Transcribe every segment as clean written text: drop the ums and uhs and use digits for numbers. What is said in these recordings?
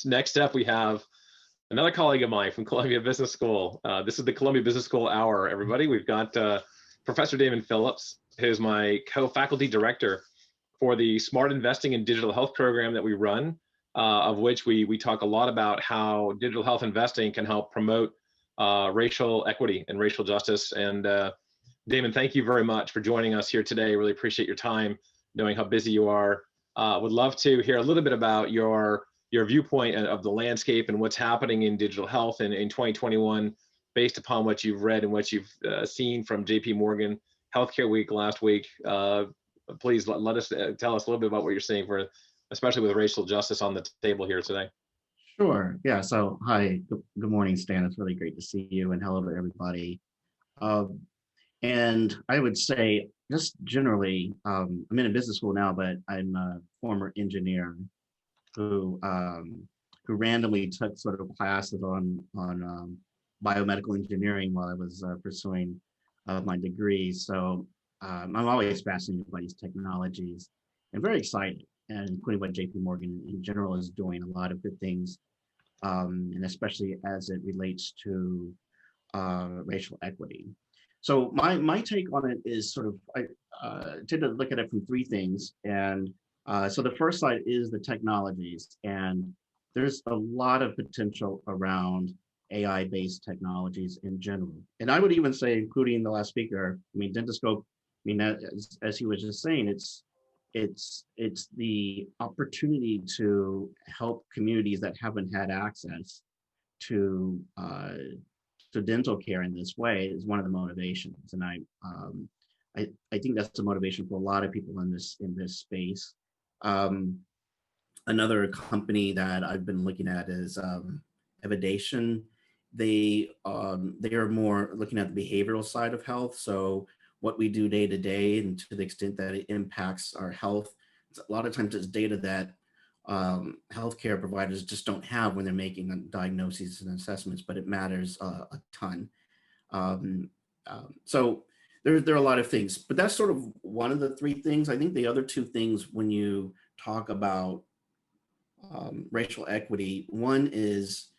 Next up, we have another colleague of mine from Columbia Business School. This is the Columbia Business School Hour, everybody. We've got Professor Damon Phillips, who's my co-faculty director for the Smart Investing in Digital Health program that we run, of which we talk a lot about how digital health investing can help promote racial equity and racial justice. And Damon, thank you very much for joining us here today. Really appreciate your time, knowing how busy you are. Would love to hear a little bit about your viewpoint of the landscape and what's happening in digital health in 2021, based upon what you've read and what you've seen from JP Morgan Healthcare Week last week. Please let us tell us a little bit about what you're seeing, for especially with racial justice on the table here today. Sure. Yeah. So, hi. Good morning, Stan. It's really great to see you, and hello to everybody. And I would say, just generally, I'm in a business school now, but I'm a former engineer who randomly took sort of classes on biomedical engineering while I was pursuing my degree. So I'm always fascinated by these technologies and very excited, and including what JP Morgan in general is doing, a lot of good things, and especially as it relates to racial equity. So my take on it is sort of, I tend to look at it from three things. And so the first side is the technologies, and there's a lot of potential around AI-based technologies in general. And I would even say, including the last speaker, I mean, Dentoscope, I mean, as he was just saying, it's the opportunity to help communities that haven't had access to dental care in this way is one of the motivations. And I think that's the motivation for a lot of people in this space. Another company that I've been looking at is Evidation. They are more looking at the behavioral side of health. So what we do day to day, and to the extent that it impacts our health, a lot of times it's data that healthcare providers just don't have when they're making diagnoses and assessments, but it matters a ton. So there are a lot of things, but that's sort of one of the three things. I think the other two things, when you talk about racial equity, one is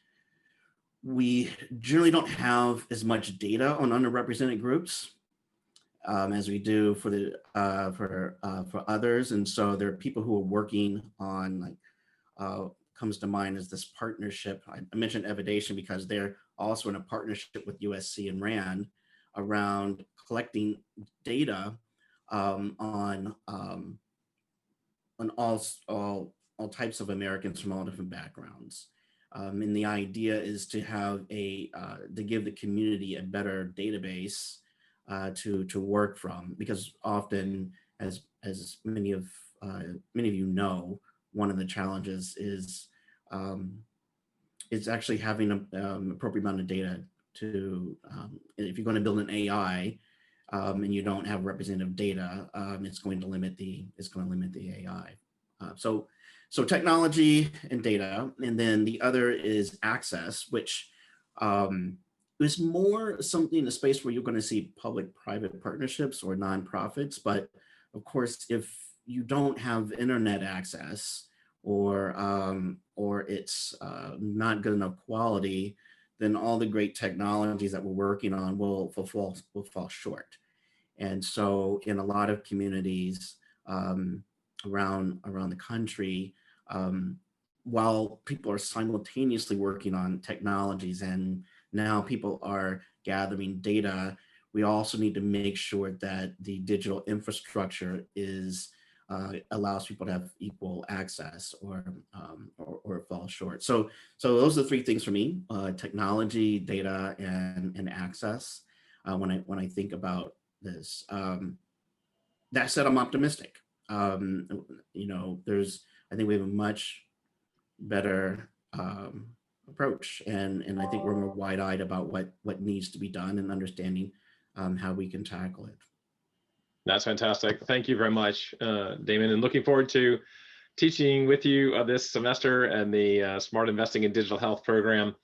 we generally don't have as much data on underrepresented groups as we do for others, and so there are people who are working on, like, comes to mind as this partnership. I mentioned Evidation because they're also in a partnership with USC and RAND around collecting data on all types of Americans from all different backgrounds. And the idea is to have to give the community a better database to work from, because often, as many of you know, one of the challenges is actually having an appropriate amount of data to, if you're going to build an AI and you don't have representative data, it's going to limit the AI. So technology and data, and then the other is access, which is more something, a space where you're going to see public-private partnerships or nonprofits. But of course, if you don't have internet access, or it's not good enough quality, then all the great technologies that we're working on will fall short. And so in a lot of communities around the country, while people are simultaneously working on technologies and now people are gathering data, we also need to make sure that the digital infrastructure allows people to have equal access, or it falls short. So those are the three things for me: technology, data, and access. When I think about this, that said, I'm optimistic. I think we have a much better approach, and I think we're more wide-eyed about what needs to be done, and understanding how we can tackle it. That's fantastic. Thank you very much, Damon, and looking forward to teaching with you this semester and the Smart Investing in Digital Health program.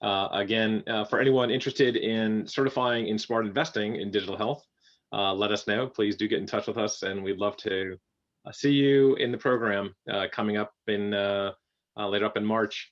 Again, for anyone interested in certifying in smart investing in digital health, let us know. Please do get in touch with us, and we'd love to see you in the program coming up in later up in March.